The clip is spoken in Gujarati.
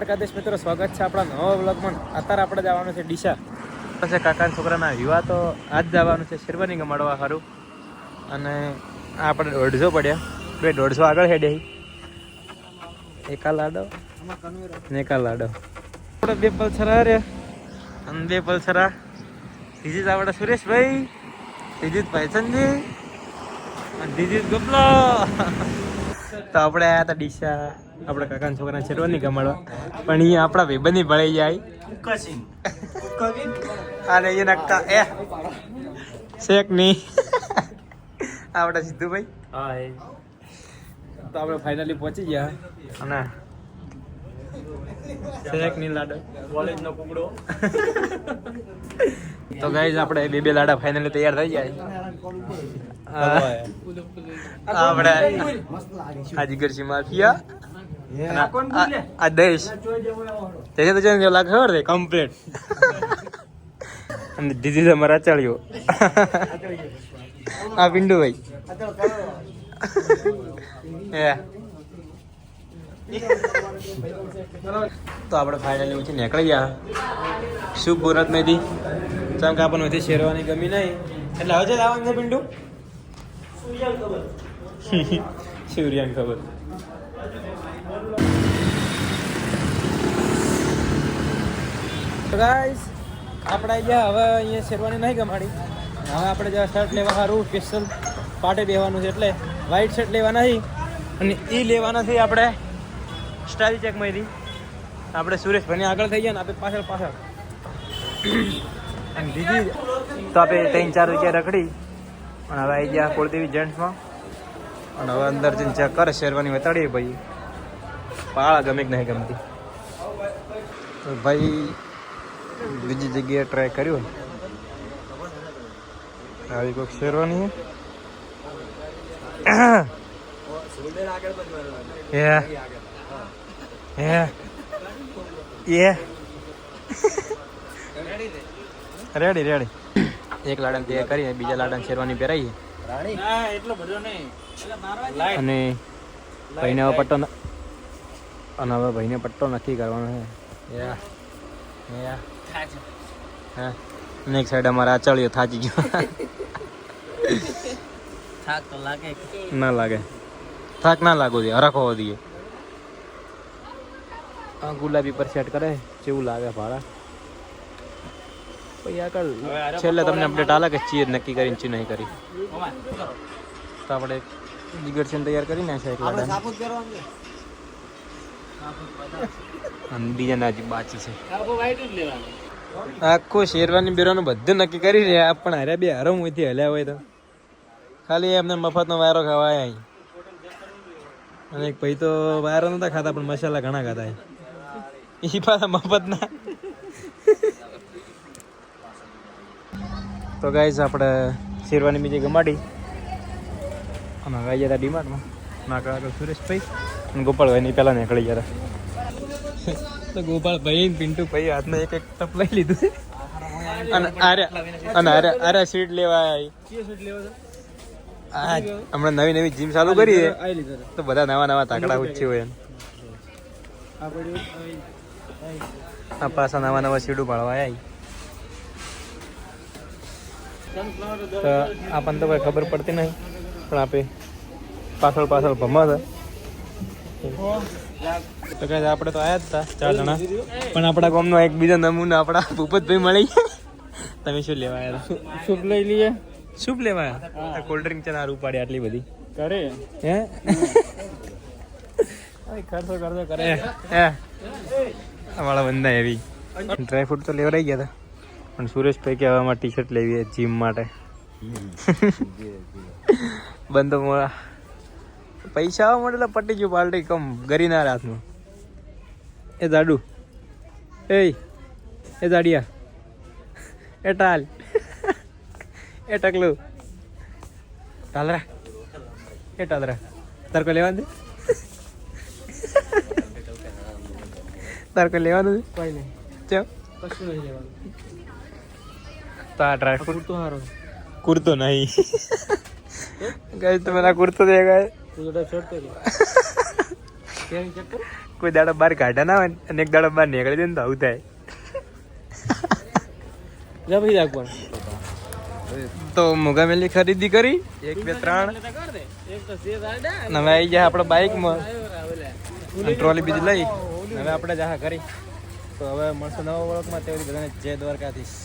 દ્વારકાધીશ મિત્રો, સ્વાગત છે આપણા નવા વ્લોગમાં. અત્યારે આપણે જવાનું છે ડીસા. પછી કાકાના છોકરાના વિવાહ તો આજ જવાનું છે શેરવાની ગમાડવા સારું. અને આપણે 150 પડ્યા, 150 આગળ હેડે એકા લાડો ને એકા લાડો. આપણે 2 પલ્સરા રે અને 2 પલ્સરા. ધીજીત આપણે સુરેશભાઈ, ધીજીત ભાઈચંદજી અને ધીજીત ગોપલો. તો આપણે આવ્યા હતા ડીસા આપણા કાકાના છોકરાને શેરવાની ગમાડવા. પણ અહીંયા આપણા ભાઈબંધી ભળાઈ જાય અને એ નાખતા એ શેક નહીં આપણા સિદ્ધુભાઈ. તો આપણે ફાઇનલી પહોંચી ગયા અને શેક નહીં લાડો કોલેજનો કુકડો. તો ગાઈઝ આપણે 2 લાડા ફાઇનલી તૈયાર થઈ જાય. આપણે હાજીગરજી માફિયા આ દેશ તે તો જેમ લાગે ખબર છે કમ્પ્લીટ. અને દીદી અમારા ચાલ્યો આ પિંડુ ભાઈ તો આપણે ફાઇનલી ઉઠી નીકળી ગયા શુભ મુહૂર્ત મેથી. ચમ કે આપણને બધી શેરવાની ગમી નહીં એટલે હવે લાવવાનું છે પિંડુ. સૂર્યાને ખબર. ગાઈસ આપણે ગયા હવે અહીંયા શેરવાની નહીં ગમાડી. હવે આપણે જ્યાં શર્ટ લેવા સારું સ્પેશિયલ પાટે બેવાનું છે એટલે વ્હાઈટ શર્ટ લેવા નથી અને એ લેવાના છે આપણે સ્ટાઇલ ચેકમાંથી. આપણે સુરેશભાઈને આગળ થઈ ગયા ને આપણે પાછળ અને દીદી તો આપણે 3-4 જગ્યા રખડી અને હવે આવી ગયા કુળદેવી જેન્ટ્સમાં. અને હવે અંદર જઈને ચેક કરે શેરવાની વતાડીએ ભાઈ પાળા ગમે કે નહીં ગમતી. તો ભાઈ બીજી જગ્યાએ ટ્રાય કર્યું આવી કોઈક શેરવાની રેડી એક લાડાને તૈયાર કરીએ, બીજા લાડાને શેરવાની પહેરાવીએ અને ભાઈને હવે પટ્ટો અને હવે ભાઈને પટ્ટો નથી કરવાનો છે. હા એક સાઈડ અમારા આચળ્યો થાચી ગયો. થાક તો લાગે ના લાગે, થાક ના લાગવો દે, હરખો દઈએ. હા ગુલાબી પર સેટ કરે જેવું લાગે ભાડા. પછી આગળ છેલ્લે તમને અપડેટ આલે કે ચીજ નક્કી કરીને ચી નહીં કરી. તો આપણે જીગરસેન તૈયાર કરીને છે એક લાડા અને બીજાના હજી બાકી છે. આખું શેરવાની બેરવાનું બધું નક્કી કરી રહ્યા પણ હારે 2 હરમથી હલ્યા હોય તો ખાલી એમને મફતનો વાયરો ખાવાય. અને એક ભાઈ તો વાયરો નતા ખાતા પણ મસાલા ઘણા ખાતા એ પાછા મફતના. તો ગાઈઝ આપણે શેરવાની બીજી ગમાડી અને હવે ગયા હતા ડીમાર્ટમાં. નાકા આગળ સુરેશભાઈ અને ગોપાલભાઈ પહેલાં નીકળી ગયા તો ગોપાલભાઈ પિન્ટુ ભાઈ હાથમાં એક ટપ લઈ લીધું અને આરે સીટ લેવા હમણાં નવી જીમ ચાલુ કરી તો બધા નવા તાકડા ઉચ્ચી હોય આ પાછા નવા સીડું પાડવા આવી. તો આપણને તો કોઈ ખબર પડતી નહીં પણ આપે પાછળ ભમા હતા. તો કહે આપણે તો આવ્યા જ હતા 4 જણા પણ આપણા ગામનો એક બીજો નમૂનો આપણા ભૂપતભાઈ મળી. તમે શું લેવા આવ્યા? સૂપ લઈ લઈએ. સૂપ લેવા આવ્યા? કોલ્ડ ડ્રિંક છે નારું પાડી આટલી બધી કરે હે ખર્ચો કરે હે અમારા બંદા એવી. ડ્રાયફ્રૂટ તો લેવા રહી ગયા હતા પણ સુરેશભાઈ કે હવે અમારે ટી-શર્ટ લેવી જીમ માટે. બંધો પૈસા આવવા મળે પટી ગયું પાર્ટી કમ ગરીના હાથમાં. એ દાડુ એ દાડિયા એ ટાલ એ ટકલું ટાલરા એ ટાલરા તાર કોઈ લેવાનું છે કોઈ નહીં ચો કશું નહીં લેવાનું. તો આ ડ્રાયફ્રૂટ તો સારો કુર્તો નહીં ગઈ તો મેરા કુર્તો દેगा કોઈ દાડો બહાર કાઢા ના હોય ને અને એક દાડો બહાર નીકળી દે ને તો આવું થાય. તો મુગામેલી ખરીદી કરી 1 2 3 હવે આવી જાય આપણે બાઇકમાં ટ્રોલી બીજી લઈ હવે આપણે જા કરી. તો હવે મળશું નવા વ્લોગમાં. તે બધાને જય દ્વારકાધીશ.